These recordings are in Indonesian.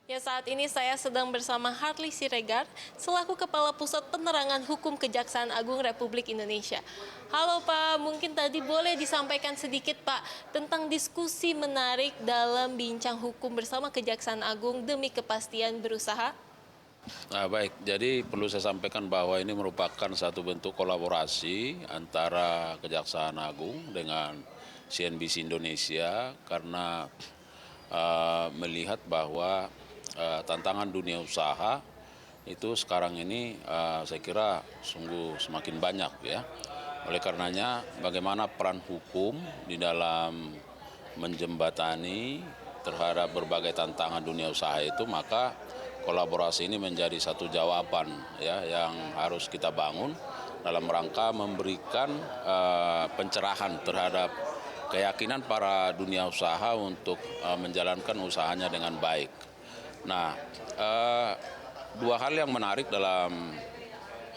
Ya, saat ini saya sedang bersama Hartley Siregar, selaku Kepala Pusat Penerangan Hukum Kejaksaan Agung Republik Indonesia. Halo Pak, mungkin tadi boleh disampaikan sedikit Pak tentang diskusi menarik dalam bincang hukum bersama Kejaksaan Agung demi kepastian berusaha. Baik, jadi perlu saya sampaikan bahwa ini merupakan satu bentuk kolaborasi antara Kejaksaan Agung dengan CNBC Indonesia karena melihat bahwa tantangan dunia usaha itu sekarang ini saya kira sungguh semakin banyak ya. Oleh karenanya bagaimana peran hukum di dalam menjembatani terhadap berbagai tantangan dunia usaha itu, maka kolaborasi ini menjadi satu jawaban ya yang harus kita bangun dalam rangka memberikan pencerahan terhadap keyakinan para dunia usaha untuk menjalankan usahanya dengan baik. Nah, dua hal yang menarik dalam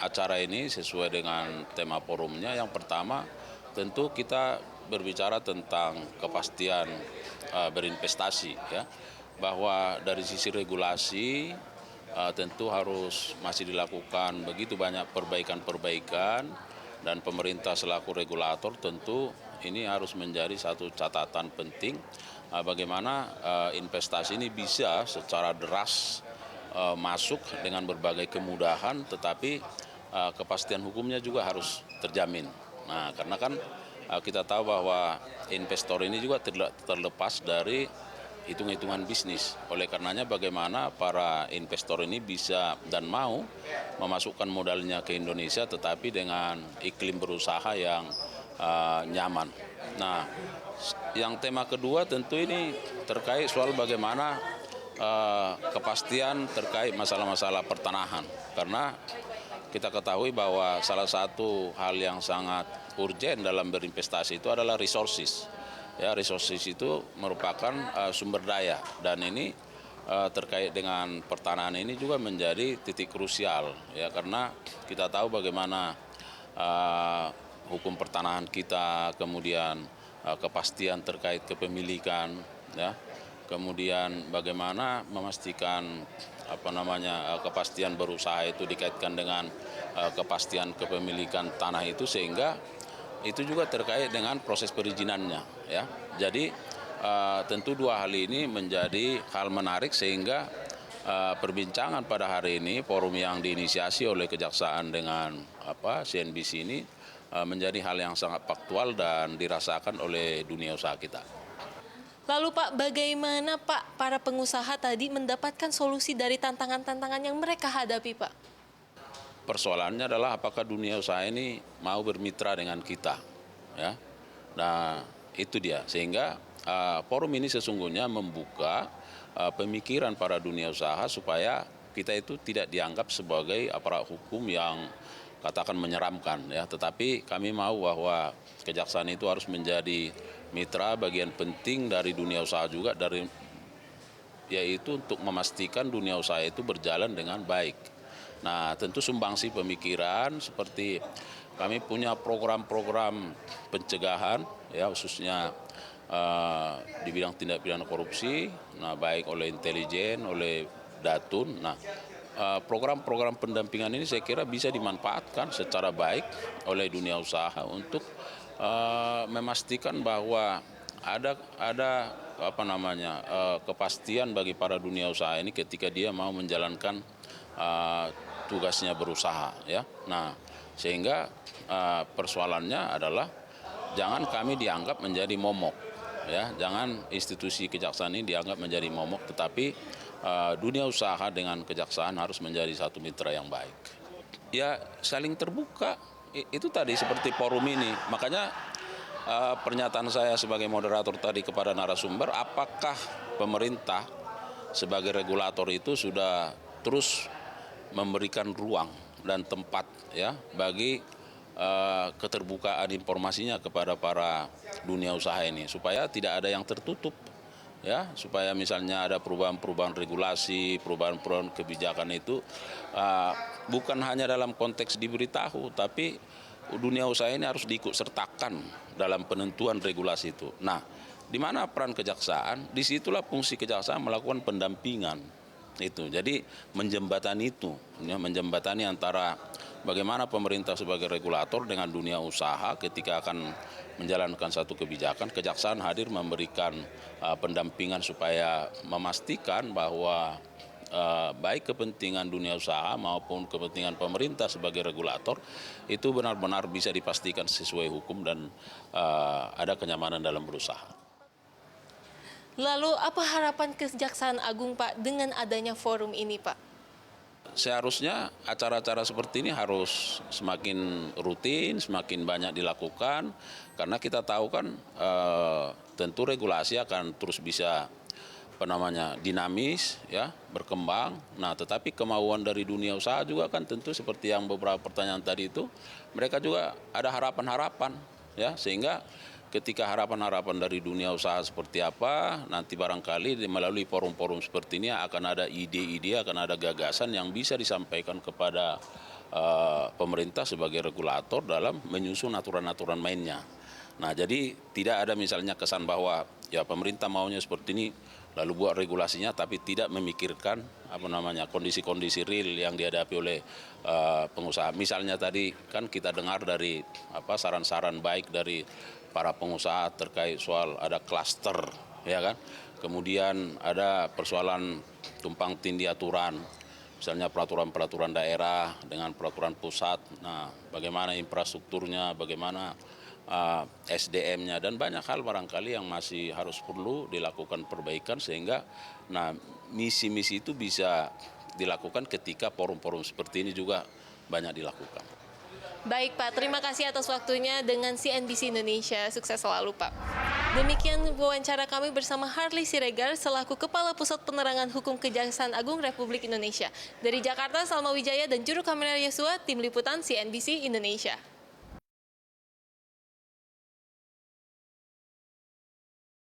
acara ini sesuai dengan tema forumnya. Yang pertama, tentu kita berbicara tentang kepastian berinvestasi ya, bahwa dari sisi regulasi tentu harus masih dilakukan begitu banyak perbaikan-perbaikan, dan pemerintah selaku regulator tentu ini harus menjadi satu catatan penting bagaimana investasi ini bisa secara deras masuk dengan berbagai kemudahan, tetapi kepastian hukumnya juga harus terjamin. Nah, karena kan kita tahu bahwa investor ini juga terlepas dari hitung-hitungan bisnis. Oleh karenanya bagaimana para investor ini bisa dan mau memasukkan modalnya ke Indonesia tetapi dengan iklim berusaha yang nyaman. Nah, yang tema kedua tentu ini terkait soal bagaimana kepastian terkait masalah-masalah pertanahan. Karena kita ketahui bahwa salah satu hal yang sangat urgen dalam berinvestasi itu adalah resources. Ya, resources itu merupakan sumber daya, dan ini terkait dengan pertanahan ini juga menjadi titik krusial ya, karena kita tahu bagaimana hukum pertanahan kita, kemudian kepastian terkait kepemilikan ya, kemudian bagaimana memastikan kepastian berusaha itu dikaitkan dengan kepastian kepemilikan tanah itu, sehingga itu juga terkait dengan proses perizinannya ya. Jadi tentu dua hal ini menjadi hal menarik sehingga perbincangan pada hari ini, forum yang diinisiasi oleh Kejaksaan dengan CNBC ini menjadi hal yang sangat faktual dan dirasakan oleh dunia usaha kita. Lalu Pak, bagaimana Pak para pengusaha tadi mendapatkan solusi dari tantangan-tantangan yang mereka hadapi Pak? Persoalannya adalah apakah dunia usaha ini mau bermitra dengan kita ya. Nah, itu dia, sehingga forum ini sesungguhnya membuka pemikiran para dunia usaha supaya kita itu tidak dianggap sebagai aparat hukum yang katakan menyeramkan ya, tetapi kami mau bahwa kejaksaan itu harus menjadi mitra bagian penting dari dunia usaha juga, yaitu untuk memastikan dunia usaha itu berjalan dengan baik. Nah, tentu sumbangsi pemikiran seperti kami punya program-program pencegahan ya, khususnya di bidang tindak pidana korupsi, nah baik oleh intelijen, oleh Datun. Nah, program-program pendampingan ini saya kira bisa dimanfaatkan secara baik oleh dunia usaha untuk memastikan bahwa ada kepastian bagi para dunia usaha ini ketika dia mau menjalankan tugasnya berusaha ya. Nah, sehingga persoalannya adalah jangan kami dianggap menjadi momok ya, jangan institusi kejaksaan ini dianggap menjadi momok, tetapi dunia usaha dengan kejaksaan harus menjadi satu mitra yang baik. Ya, saling terbuka itu tadi seperti forum ini. Makanya pernyataan saya sebagai moderator tadi kepada narasumber, apakah pemerintah sebagai regulator itu sudah terus memberikan ruang dan tempat ya bagi keterbukaan informasinya kepada para dunia usaha ini, supaya tidak ada yang tertutup ya, supaya misalnya ada perubahan-perubahan regulasi, perubahan-perubahan kebijakan itu bukan hanya dalam konteks diberitahu, tapi dunia usaha ini harus diikut sertakan dalam penentuan regulasi itu. Nah, di mana peran kejaksaan? Disitulah fungsi kejaksaan melakukan pendampingan Itu. Jadi menjembatani itu, ya, menjembatani antara bagaimana pemerintah sebagai regulator dengan dunia usaha ketika akan menjalankan satu kebijakan, kejaksaan hadir memberikan pendampingan supaya memastikan bahwa baik kepentingan dunia usaha maupun kepentingan pemerintah sebagai regulator itu benar-benar bisa dipastikan sesuai hukum dan ada kenyamanan dalam berusaha. Lalu apa harapan Kejaksaan Agung Pak dengan adanya forum ini Pak? Seharusnya acara-acara seperti ini harus semakin rutin, semakin banyak dilakukan, karena kita tahu kan tentu regulasi akan terus bisa dinamis, ya, berkembang. Nah, tetapi kemauan dari dunia usaha juga kan tentu seperti yang beberapa pertanyaan tadi itu, mereka juga ada harapan-harapan, ya, sehingga ketika harapan-harapan dari dunia usaha seperti apa, nanti barangkali melalui forum-forum seperti ini akan ada ide-ide, akan ada gagasan yang bisa disampaikan kepada pemerintah sebagai regulator dalam menyusun aturan-aturan mainnya. Nah, jadi tidak ada misalnya kesan bahwa ya pemerintah maunya seperti ini, lalu buat regulasinya tapi tidak memikirkan kondisi-kondisi real yang dihadapi oleh pengusaha. Misalnya tadi kan kita dengar dari saran-saran baik dari para pengusaha terkait soal ada klaster, ya kan. Kemudian ada persoalan tumpang tindih aturan, misalnya peraturan-peraturan daerah dengan peraturan pusat. Nah, bagaimana infrastrukturnya, bagaimana SDM-nya, dan banyak hal barangkali yang masih harus perlu dilakukan perbaikan sehingga misi-misi itu bisa dilakukan ketika forum-forum seperti ini juga banyak dilakukan. Baik Pak, terima kasih atas waktunya dengan CNBC Indonesia. Sukses selalu Pak. Demikian wawancara kami bersama Harley Siregar selaku Kepala Pusat Penerangan Hukum Kejaksaan Agung Republik Indonesia. Dari Jakarta, Salma Wijaya dan juru kamera Yosua, tim liputan CNBC Indonesia.